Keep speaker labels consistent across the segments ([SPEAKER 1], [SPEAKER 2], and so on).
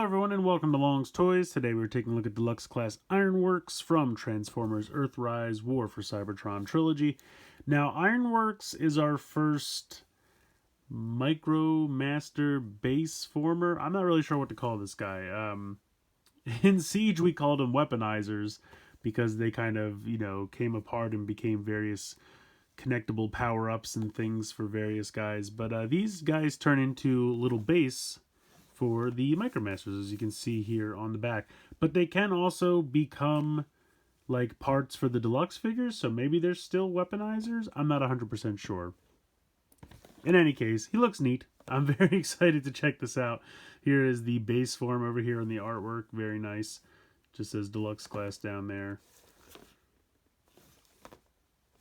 [SPEAKER 1] Hello everyone and welcome to Long's Toys. Today we're taking a look at Deluxe Class IronWorks from Transformers Earthrise War for Cybertron Trilogy. Now IronWorks is our first Micromaster base former. I'm not really sure what to call this guy. In Siege we called them Weaponizers because they kind of, came apart and became various connectable power-ups and things for various guys. But these guys turn into little base for the Micromasters, as you can see here on the back. But they can also become like parts for the deluxe figures, so maybe they're still Weaponizers. I'm not 100% sure. In any case, he looks neat. I'm very excited to check this out. Here is the base form over here in the artwork. Very nice. Just says Deluxe Class down there.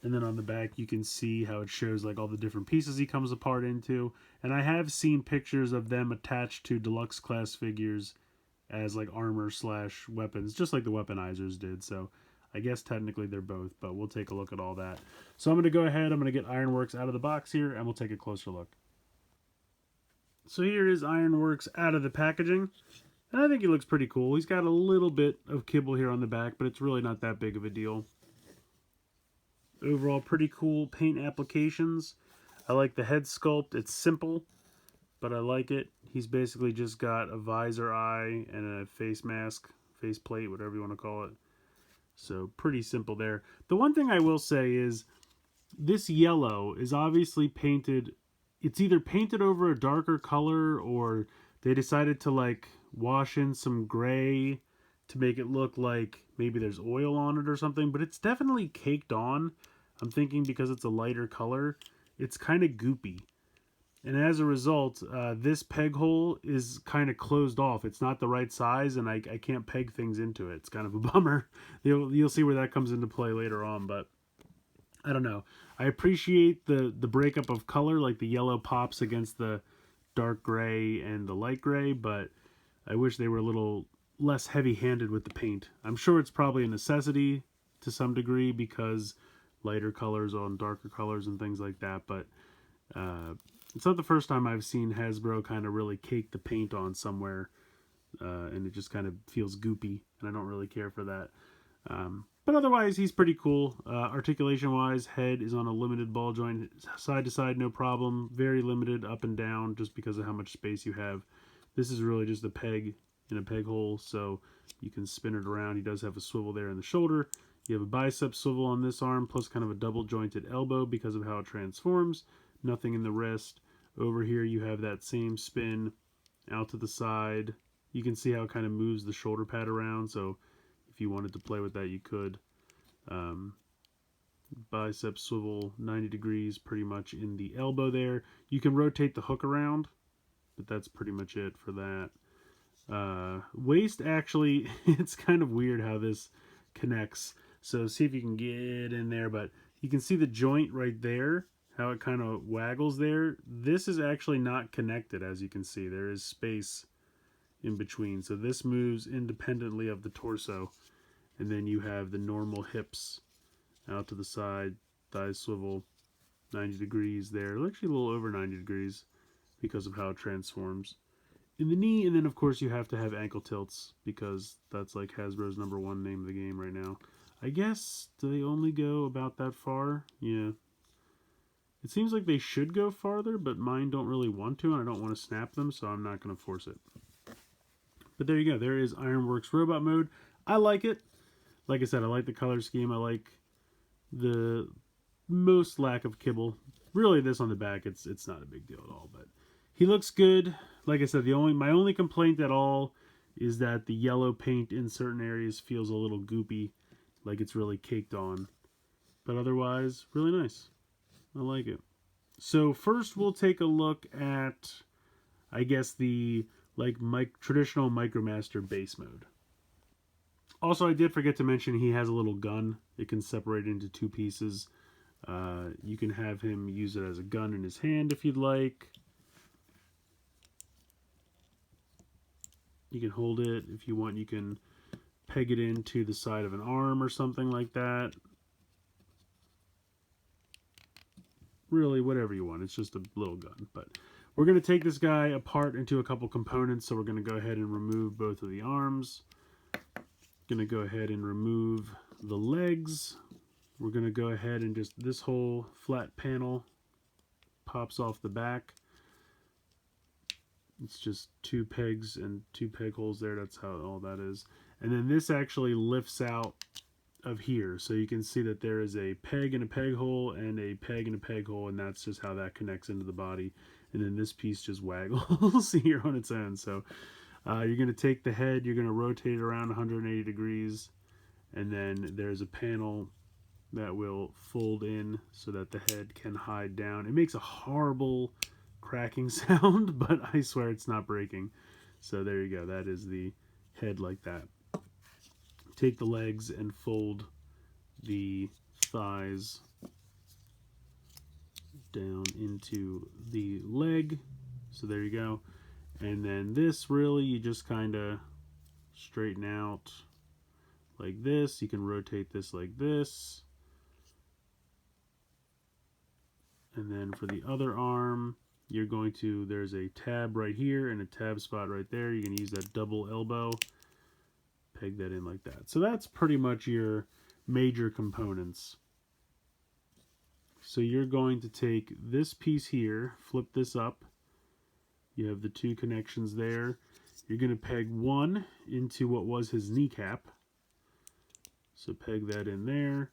[SPEAKER 1] And then on the back you can see how it shows like all the different pieces he comes apart into. And I have seen pictures of them attached to Deluxe Class figures as like armor / weapons, just like the Weaponizers did. So I guess technically they're both, but we'll take a look at all that. So I'm going to go ahead, I'm going to get IronWorks out of the box here, and we'll take a closer look. So here is IronWorks out of the packaging. And I think he looks pretty cool. He's got a little bit of kibble here on the back, but it's really not that big of a deal. Overall, pretty cool paint applications. I like the head sculpt. It's simple, but I like it. He's basically just got a visor eye and a face mask, face plate, whatever you want to call it. So pretty simple there. The one thing I will say is this yellow is obviously painted. It's either painted over a darker color or they decided to like wash in some gray to make it look like maybe there's oil on it or something, but it's definitely caked on. I'm thinking because it's a lighter color, it's kind of goopy. And as a result, this peg hole is kind of closed off. It's not the right size, and I can't peg things into it. It's kind of a bummer. You'll see where that comes into play later on, but I don't know. I appreciate the breakup of color, like the yellow pops against the dark gray and the light gray, but I wish they were a little less heavy-handed with the paint. I'm sure it's probably a necessity to some degree because lighter colors on darker colors and things like that, but it's not the first time I've seen Hasbro kind of really cake the paint on somewhere, and it just kind of feels goopy, and I don't really care for that. But otherwise, he's pretty cool. Articulation-wise, head is on a limited ball joint, side to side, no problem. Very limited up and down, just because of how much space you have. This is really just a peg in a peg hole, so you can spin it around. He does have a swivel there in the shoulder. You have a bicep swivel on this arm, plus kind of a double jointed elbow because of how it transforms. Nothing in the wrist. Over here you have that same spin out to the side. You can see how it kind of moves the shoulder pad around, so if you wanted to play with that you could. Bicep swivel 90 degrees pretty much in the elbow there. You can rotate the hook around, but that's pretty much it for that. Waist, actually, it's kind of weird how this connects. So see if you can get in there, but you can see the joint right there, how it kind of waggles there. This is actually not connected, as you can see. There is space in between. So this moves independently of the torso. And then you have the normal hips out to the side, thighs swivel 90 degrees there. Actually a little over 90 degrees because of how it transforms. In the knee, and then of course you have to have ankle tilts because that's like Hasbro's #1 name of the game right now. I guess, do they only go about that far? Yeah. It seems like they should go farther, but mine don't really want to, and I don't want to snap them, so I'm not going to force it. But there you go. There is IronWorks Robot Mode. I like it. Like I said, I like the color scheme. I like the most lack of kibble. Really, this on the back, it's not a big deal at all, but he looks good. Like I said, my only complaint at all is that the yellow paint in certain areas feels a little goopy, like it's really caked on. But otherwise, really nice. I like it. So first we'll take a look at, I guess, the traditional Micromaster base mode. Also, I did forget to mention he has a little gun. It can separate into two pieces. You can have him use it as a gun in his hand if you'd like. You can hold it if you want. You can peg it into the side of an arm or something like that. Really, whatever you want. It's just a little gun. But We're going to take this guy apart into a couple components, so we're going to go ahead and remove both of the arms. Going to go ahead and remove the legs. We're going to go ahead and just, this whole flat panel pops off the back. It's just 2 pegs and 2 peg holes there. That's how all that is. And then this actually lifts out of here. So you can see that there is a peg and a peg hole and a peg and a peg hole, and that's just how that connects into the body. And then this piece just waggles here on its own. So you're going to take the head, you're going to rotate it around 180 degrees, and then there's a panel that will fold in so that the head can hide down. It makes a horrible cracking sound, but I swear it's not breaking. So there you go. That is the head like that. Take the legs and fold the thighs down into the leg. So there you go. And then this, really, you just kind of straighten out like this. You can rotate this like this. And then for the other arm, you're going to, there's a tab right here and a tab spot right there. You can use that double elbow, peg that in like that. So that's pretty much your major components. So you're going to take this piece here, flip this up. You have the 2 connections there. You're going to peg one into what was his kneecap. So peg that in there.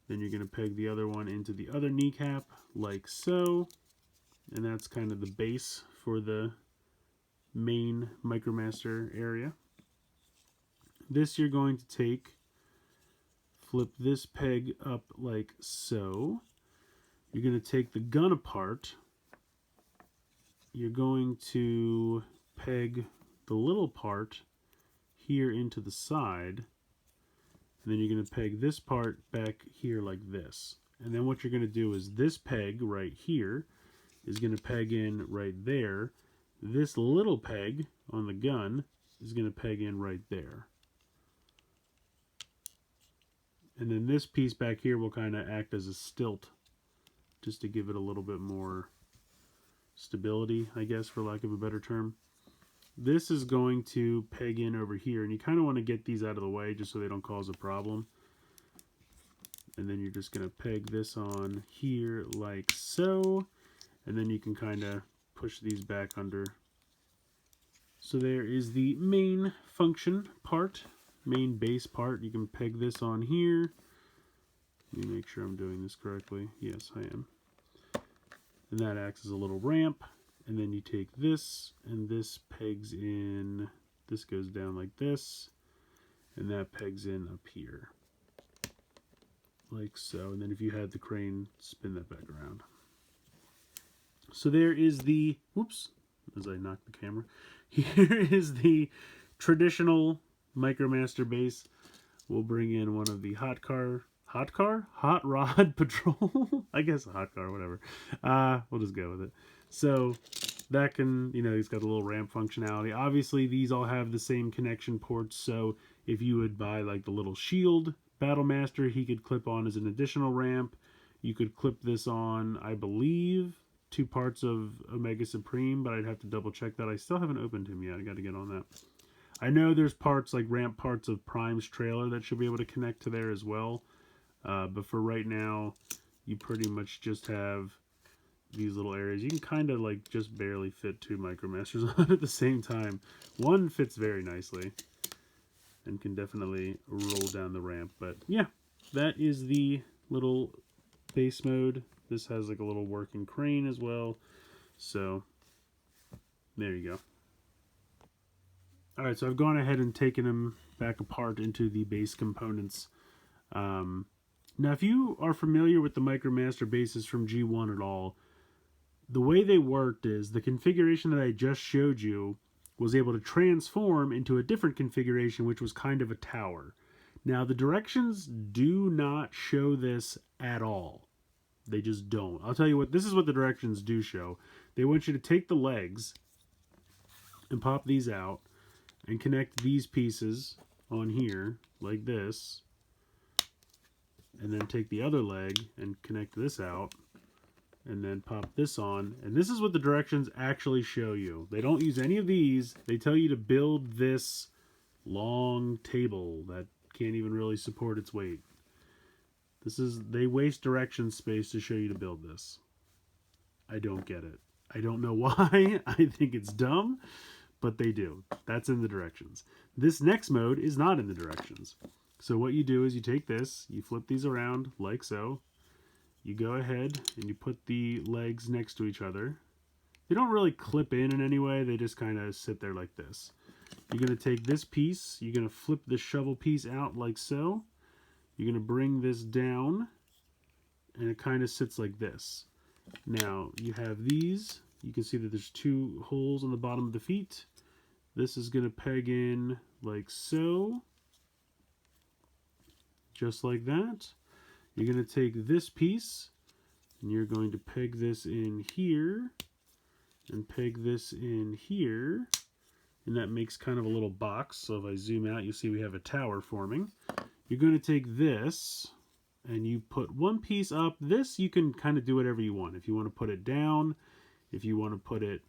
[SPEAKER 1] Then you're going to peg the other one into the other kneecap, like so. And that's kind of the base for the main MicroMaster area. This you're going to take, flip this peg up like so. You're going to take the gun apart. You're going to peg the little part here into the side. And then you're going to peg this part back here like this. And then what you're going to do is this peg right here is going to peg in right there. This little peg on the gun is going to peg in right there. And then this piece back here will kind of act as a stilt, just to give it a little bit more stability, I guess, for lack of a better term. This is going to peg in over here, and you kind of want to get these out of the way just so they don't cause a problem. And then you're just going to peg this on here like so, and then you can kind of push these back under. So there is the main function part, main base part. You can peg this on here. Let me make sure I'm doing this correctly. Yes, I am. And that acts as a little ramp. And then you take this, and this pegs in, this goes down like this, and that pegs in up here. Like so. And then if you had the crane, spin that back around. So there is the, whoops, as I knocked the camera. Here is the traditional MicroMaster base. We'll bring in one of the Hot Rod Patrol? I guess a hot car, whatever. We'll just go with it. So that can, you know, it's got a little ramp functionality. Obviously, these all have the same connection ports. So if you would buy like the little shield Battlemaster, he could clip on as an additional ramp. You could clip this on, I believe, 2 parts of Omega Supreme, but I'd have to double check that. I still haven't opened him yet. I got to get on that. I know there's parts like ramp parts of Prime's trailer that should be able to connect to there as well. But for right now, you pretty much just have these little areas. You can kind of like just barely fit 2 MicroMasters on at the same time. One fits very nicely and can definitely roll down the ramp. But yeah, that is the little base mode. This has like a little working crane as well. So there you go. Alright, so I've gone ahead and taken them back apart into the base components. Now, if you are familiar with the MicroMaster bases from G1 at all, the way they worked is the configuration that I just showed you was able to transform into a different configuration, which was kind of a tower. Now, the directions do not show this at all. They just don't. I'll tell you what, this is what the directions do show. They want you to take the legs and pop these out and connect these pieces on here like this, and then take the other leg and connect this out and then pop this on. And this is what the directions actually show you. They don't use any of these. They tell you to build this long table that can't even really support its weight. They waste direction space to show you to build this. I don't get it. I don't know why. I think it's dumb, but they do. That's in the directions. This next mode is not in the directions. So what you do is you take this, you flip these around like so. You go ahead and you put the legs next to each other. They don't really clip in any way. They just kind of sit there like this. You're going to take this piece. You're going to flip the shovel piece out like so. You're going to bring this down, and it kind of sits like this. Now, you have these. You can see that there's two holes on the bottom of the feet. This is going to peg in like so. Just like that. You're going to take this piece, and you're going to peg this in here, and peg this in here, and that makes kind of a little box. So if I zoom out, you'll see we have a tower forming. You're going to take this, and you put one piece up. This, you can kind of do whatever you want. If you want to put it down, if you want to put it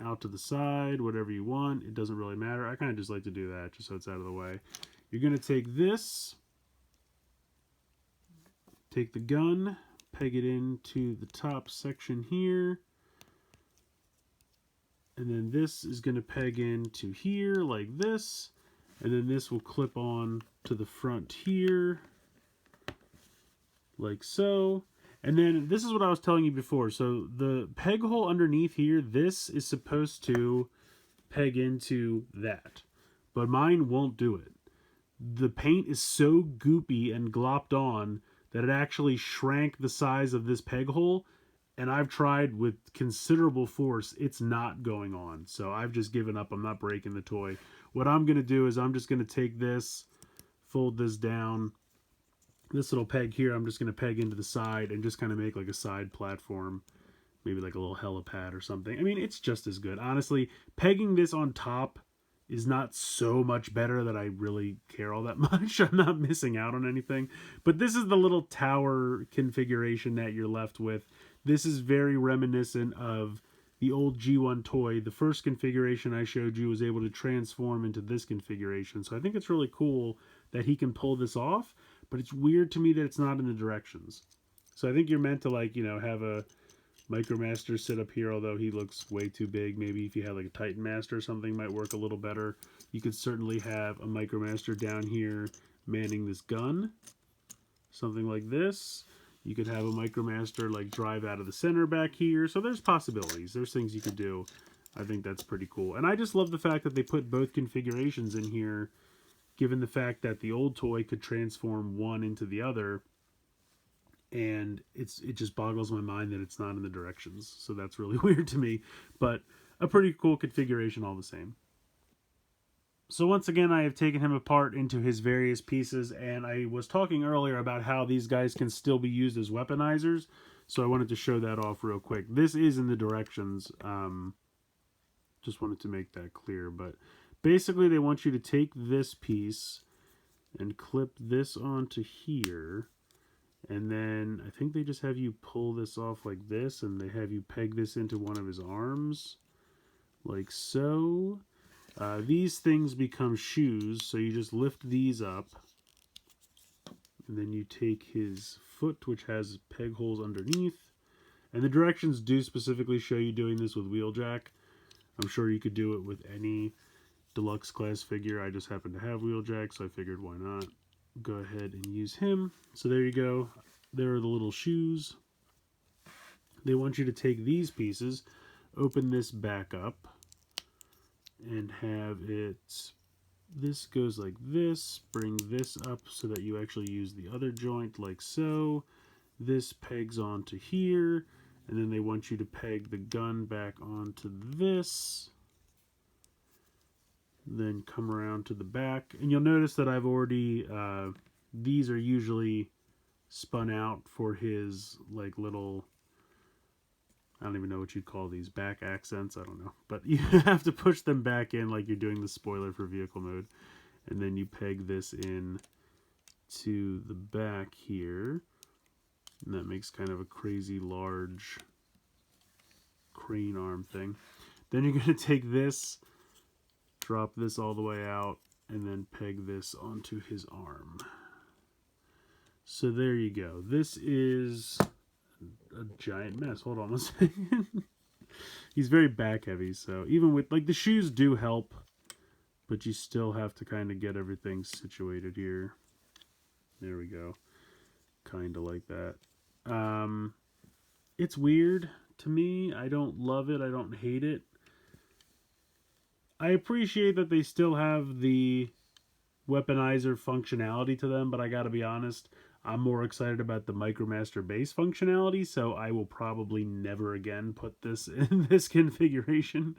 [SPEAKER 1] out to the side, whatever you want, it doesn't really matter. I kind of just like to do that just so it's out of the way. You're going to take this, take the gun, peg it into the top section here, and then this is going to peg into here like this, and then this will clip on to the front here like so. And then this is what I was telling you before. So the peg hole underneath here, this is supposed to peg into that, but mine won't do it. The paint is so goopy and glopped on that it actually shrank the size of this peg hole, and I've tried with considerable force. It's not going on, so I've just given up. I'm not breaking the toy. What I'm going to do is I'm just going to take this, fold this down. This little peg here, I'm just going to peg into the side and just kind of make like a side platform, maybe like a little helipad or something. I mean, it's just as good. Honestly, pegging this on top is not so much better that I really care all that much. I'm not missing out on anything. But this is the little tower configuration that you're left with. This is very reminiscent of the old G1 toy. The first configuration I showed you was able to transform into this configuration. So I think it's really cool that he can pull this off, but it's weird to me that it's not in the directions. So I think you're meant to, like, you know, have a Micromaster sit up here, although he looks way too big. Maybe if you had like a Titan Master or something, might work a little better. You could certainly have a Micromaster down here manning this gun, something like this. You could have a Micromaster like drive out of the center back here. So there's possibilities. There's things you could do. I think that's pretty cool. And I just love the fact that they put both configurations in here, given the fact that the old toy could transform one into the other. And it just boggles my mind that it's not in the directions. So that's really weird to me, but a pretty cool configuration all the same. So once again, I have taken him apart into his various pieces, and I was talking earlier about how these guys can still be used as weaponizers. So I wanted to show that off real quick. This is in the directions. Just wanted to make that clear. But basically, they want you to take this piece and clip this onto here. And then I think they just have you pull this off like this, and they have you peg this into one of his arms, like so. These things become shoes, so you just lift these up, and then you take his foot, which has peg holes underneath. And the directions do specifically show you doing this with Wheeljack. I'm sure you could do it with any deluxe class figure. I just happen to have Wheeljack, so I figured why not go ahead and use him. So there you go. There are the little shoes. They want you to take these pieces, open this back up, and have it, this goes like this, bring this up so that you actually use the other joint like so. This pegs onto here, and then they want you to peg the gun back onto this. Then come around to the back, and you'll notice that I've already, these are usually spun out for his like little, I don't even know what you'd call these, back accents, I don't know. But you have to push them back in like you're doing the spoiler for vehicle mode. And then you peg this in to the back here. And that makes kind of a crazy large crane arm thing. Then you're going to take this, drop this all the way out, and then peg this onto his arm. So there you go. This is a giant mess. Hold on one second. He's very back heavy, so even with, like, the shoes do help, but you still have to kind of get everything situated here. There we go. Kind of like that. It's weird to me. I don't love it. I don't hate it. I appreciate that they still have the Weaponizer functionality to them, but I gotta be honest, I'm more excited about the Micromaster base functionality, so I will probably never again put this in this configuration.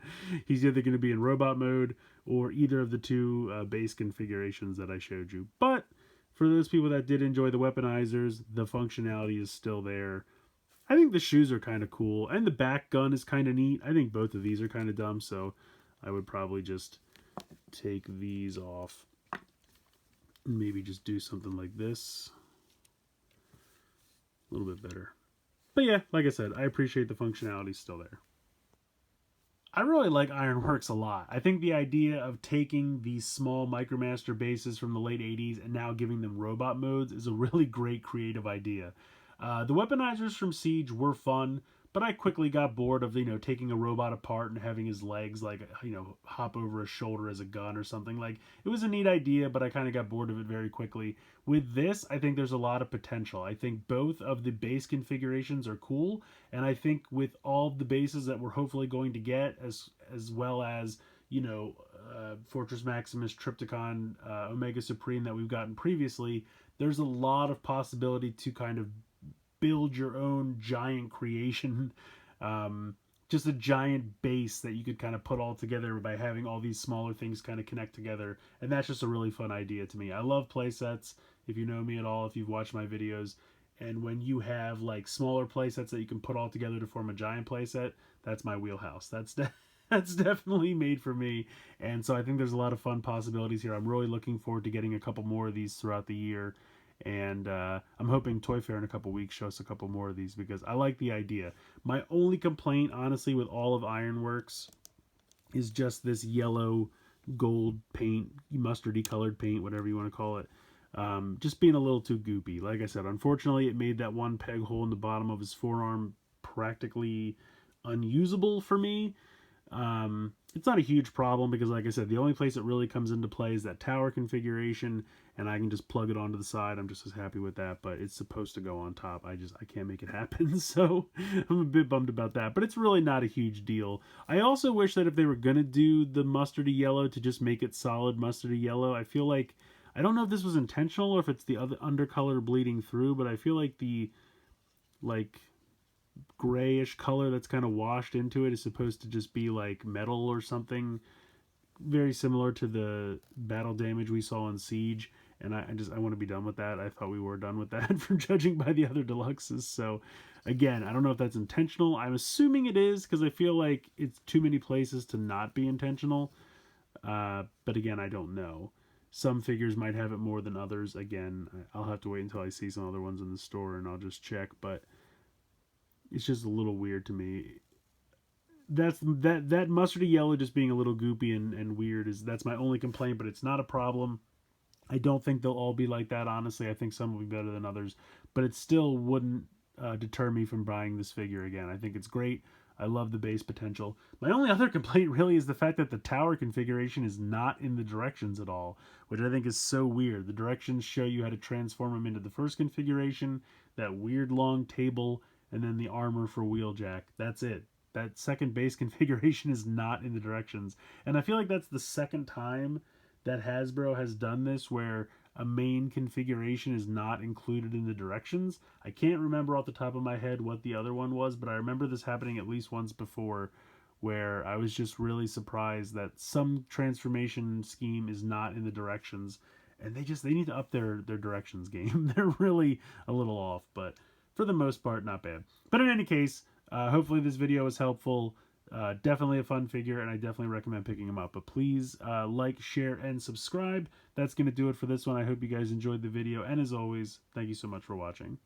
[SPEAKER 1] He's either going to be in robot mode or either of the two base configurations that I showed you. But for those people that did enjoy the Weaponizers, the functionality is still there. I think the shoes are kind of cool, and the back gun is kind of neat. I think both of these are kind of dumb, so I would probably just take these off. Maybe just do something like this. A little bit better. But yeah, like I said, I appreciate the functionality still there. I really like IronWorks a lot. I think the idea of taking these small Micromaster bases from the late 80s and now giving them robot modes is a really great creative idea. The Weaponizers from Siege were fun, but I quickly got bored of, taking a robot apart and having his legs, like, hop over a shoulder as a gun or something. Like, it was a neat idea, but I kind of got bored of it very quickly. With this, I think there's a lot of potential. I think both of the base configurations are cool, and I think with all the bases that we're hopefully going to get, as well as, Fortress Maximus, Trypticon, Omega Supreme that we've gotten previously, there's a lot of possibility to kind of build your own giant creation, just a giant base that you could kind of put all together by having all these smaller things kind of connect together, and that's just a really fun idea to me. I love play sets. If you know me at all, if you've watched my videos, and when you have like smaller play sets that you can put all together to form a giant play set, that's my wheelhouse. That's definitely made for me, and so I think there's a lot of fun possibilities here. I'm really looking forward to getting a couple more of these throughout the year. And I'm hoping Toy Fair in a couple weeks shows a couple more of these because I like the idea. My only complaint, honestly, with all of IronWorks is just this yellow gold paint, mustardy colored paint, whatever you want to call it. Just being a little too goopy. Like I said, unfortunately, it made that one peg hole in the bottom of his forearm practically unusable for me. It's not a huge problem because, like I said, the only place it really comes into play is that tower configuration, and I can just plug it onto the side. I'm just as happy with that, but it's supposed to go on top. I can't make it happen, so I'm a bit bummed about that, but it's really not a huge deal. I also wish that if they were going to do the mustardy yellow to just make it solid mustardy yellow, I feel like, I don't know if this was intentional or if it's the other undercolor bleeding through, but I feel like the, grayish color that's kind of washed into it is supposed to just be like metal or something, very similar to the battle damage we saw in Siege, and I want to be done with that. I thought we were done with that from judging by the other deluxes. So again, I don't know if that's intentional. I'm assuming it is because I feel like it's too many places to not be intentional, but again, I don't know. Some figures might have it more than others. Again, I'll have to wait until I see some other ones in the store and I'll just check, but it's just a little weird to me. That mustardy yellow just being a little goopy and weird that's my only complaint, but it's not a problem. I don't think they'll all be like that, honestly. I think some will be better than others, but it still wouldn't deter me from buying this figure again. I think it's great. I love the base potential. My only other complaint really is the fact that the tower configuration is not in the directions at all, which I think is so weird. The directions show you how to transform him into the first configuration, that weird long table, and then the armor for Wheeljack. That's it. That second base configuration is not in the directions. And I feel like that's the second time that Hasbro has done this where a main configuration is not included in the directions. I can't remember off the top of my head what the other one was, but I remember this happening at least once before where I was just really surprised that some transformation scheme is not in the directions. And they need to up their directions game. They're really a little off, but for the most part, not bad. But in any case, hopefully this video was helpful. Definitely a fun figure, and I definitely recommend picking him up. But please like, share, and subscribe. That's going to do it for this one. I hope you guys enjoyed the video. And as always, thank you so much for watching.